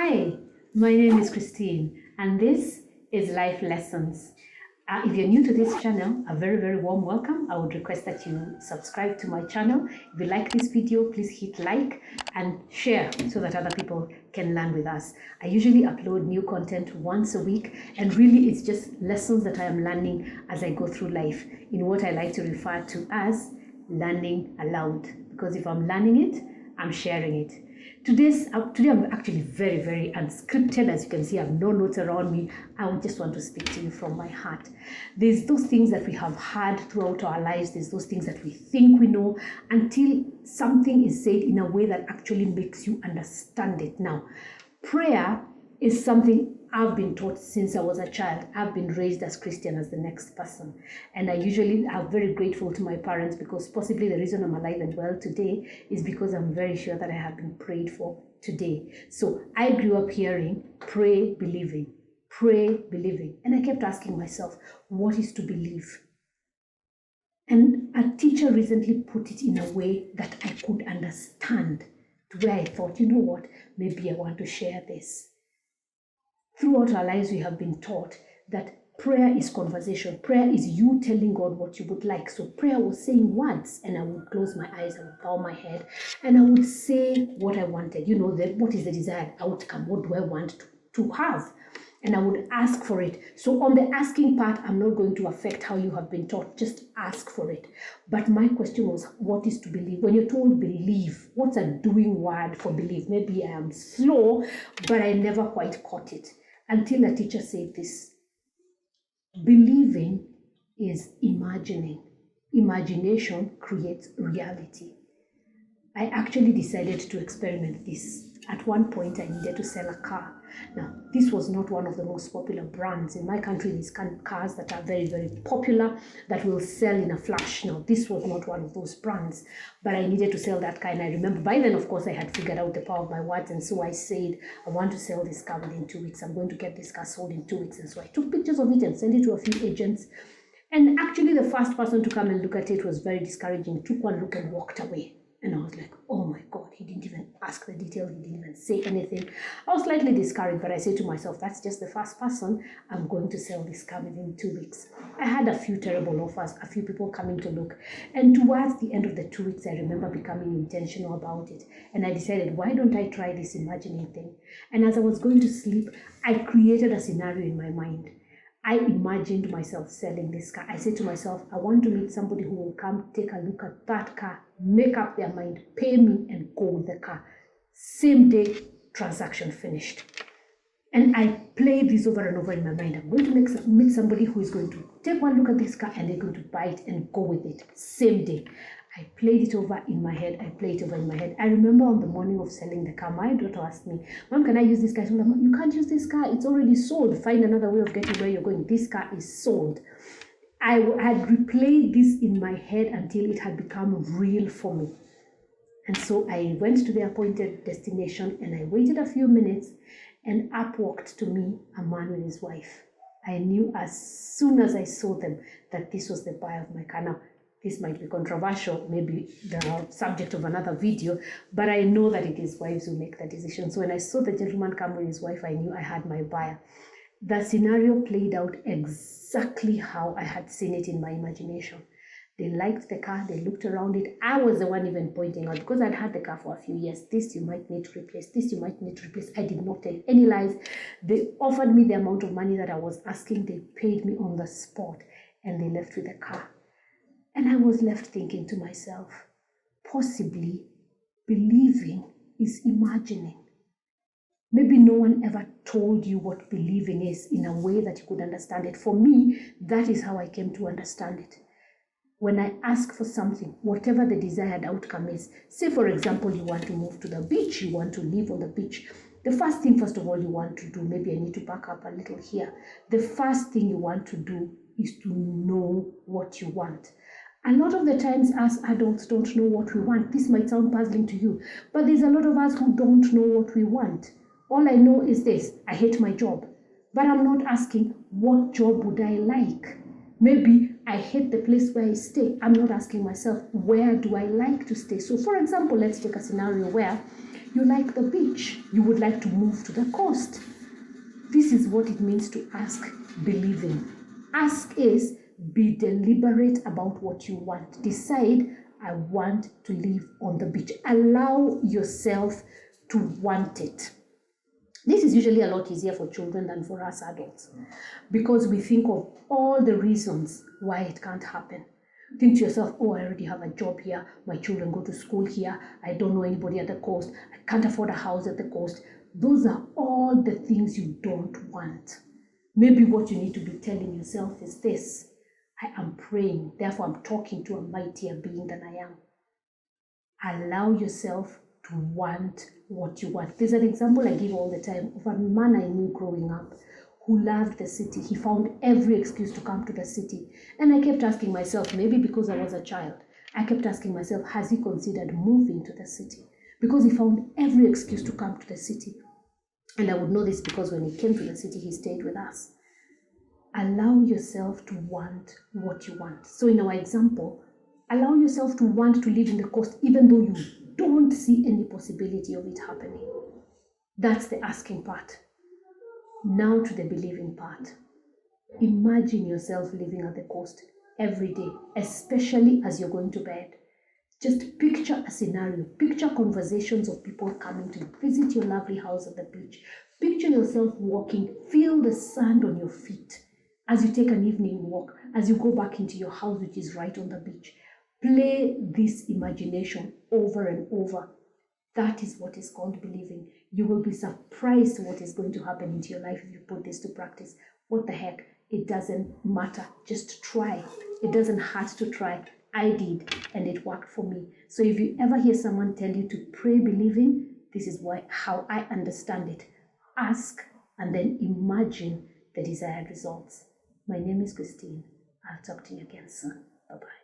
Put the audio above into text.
Hi, my name is Christine, and this is Life Lessons. If you're new to this channel, a very, very warm welcome. I would request that you subscribe to my channel. If you like this video, please hit like and share so that other people can learn with us. I usually upload new content once a week, and really it's just lessons that I am learning as I go through life in what I like to refer to as learning aloud. Because if I'm learning it, I'm sharing it. Today I'm actually very, very unscripted. As you can see, I have no notes around me. I would just want to speak to you from my heart. There's those things that we have heard throughout our lives. There's those things that we think we know until something is said in a way that actually makes you understand it. Now, prayer is something I've been taught since I was a child. I've been raised as Christian as the next person. And I usually am very grateful to my parents because possibly the reason I'm alive and well today is because I'm very sure that I have been prayed for today. So I grew up hearing, pray, believing, pray, believing. And I kept asking myself, what is to believe? And a teacher recently put it in a way that I could understand, to where I thought, you know what, maybe I want to share this. Throughout our lives, we have been taught that prayer is conversation. Prayer is you telling God what you would like. So prayer was saying words, and I would close my eyes, I would bow my head, and I would say what I wanted. You know, what is the desired outcome? What do I want to have? And I would ask for it. So on the asking part, I'm not going to affect how you have been taught. Just ask for it. But my question was, what is to believe? When you're told believe, what's a doing word for believe? Maybe I am slow, but I never quite caught it. Until a teacher said this, believing is imagining. Imagination creates reality. I actually decided to experiment this. At one point, I needed to sell a car. Now, this was not one of the most popular brands. In my country, these cars that are very, very popular that will sell in a flash. Now, this was not one of those brands, but I needed to sell that car. And I remember by then, of course, I had figured out the power of my words. And so I said, I want to sell this car within 2 weeks. I'm going to get this car sold in 2 weeks. And so I took pictures of it and sent it to a few agents. And actually, the first person to come and look at it was very discouraging. Took one look and walked away. And I was like, oh my God, he didn't even ask the details. He didn't even say anything. I was slightly discouraged, but I said to myself, that's just the first person. I'm going to sell this car within 2 weeks. I had a few terrible offers, a few people coming to look. And towards the end of the 2 weeks, I remember becoming intentional about it. And I decided, why don't I try this imagining thing? And as I was going to sleep, I created a scenario in my mind. I imagined myself selling this car. I said to myself, I want to meet somebody who will come take a look at that car, make up their mind, pay me, and go with the car. Same day, transaction finished. And I played this over and over in my mind. I'm going to meet somebody who is going to take one look at this car and they're going to buy it and go with it. Same day. I played it over in my head. I remember on the morning of selling the car, my daughter asked me, Mom, can I use this car? I told her, Mom, you can't use this car. It's already sold. Find another way of getting where you're going. This car is sold. I had replayed this in my head until it had become real for me. And so I went to the appointed destination and I waited a few minutes, and up walked to me a man with his wife. I knew as soon as I saw them that this was the buyer of my car. Now, this might be controversial, maybe the subject of another video, but I know that it is wives who make the decision. So when I saw the gentleman come with his wife, I knew I had my buyer. The scenario played out exactly how I had seen it in my imagination. They liked the car, they looked around it. I was the one even pointing out, because I'd had the car for a few years. This you might need to replace, this you might need to replace. I did not tell any lies. They offered me the amount of money that I was asking. They paid me on the spot, and they left with the car. And I was left thinking to myself, possibly believing is imagining. Maybe no one ever told you what believing is in a way that you could understand it. For me, that is how I came to understand it. When I ask for something, whatever the desired outcome is, say for example, you want to move to the beach, you want to live on the beach. The first thing, first of all, you want to do, maybe I need to back up a little here. The first thing you want to do is to know what you want. A lot of the times, us adults don't know what we want. This might sound puzzling to you, but there's a lot of us who don't know what we want. All I know is this: I hate my job. But I'm not asking, what job would I like? Maybe I hate the place where I stay. I'm not asking myself, where do I like to stay? So for example, let's take a scenario where You like the beach. You would like to move to the coast. This is what it means to ask, believing. Ask is be deliberate about what you want. Decide, I want to live on the beach. Allow yourself to want it. This is usually a lot easier for children than for us adults because we think of all the reasons why it can't happen. Think to yourself, oh, I already have a job here. My children go to school here. I don't know anybody at the coast. I can't afford a house at the coast. Those are all the things you don't want. Maybe what you need to be telling yourself is this: I am praying, therefore I'm talking to a mightier being than I am. Allow yourself to want what you want. There's an example I give all the time of a man I knew growing up who loved the city. He found every excuse to come to the city. And I kept asking myself, maybe because I was a child, I kept asking myself, has he considered moving to the city? Because he found every excuse to come to the city. And I would know this because when he came to the city, he stayed with us. Allow yourself to want what you want. So in our example, allow yourself to want to live in the coast even though you don't see any possibility of it happening. That's the asking part. Now to the believing part. Imagine yourself living at the coast every day, especially as you're going to bed. Just picture a scenario. Picture conversations of people coming to visit your lovely house at the beach. Picture yourself walking. Feel the sand on your feet as you take an evening walk, as you go back into your house, which is right on the beach. Play this imagination over and over. That is what is called believing. You will be surprised what is going to happen into your life if you put this to practice. What the heck? It doesn't matter. Just try. It doesn't hurt to try. I did, and it worked for me. So if you ever hear someone tell you to pray believing, this is how I understand it. Ask and then imagine the desired results. My name is Christine. I'll talk to you again soon. Bye-bye.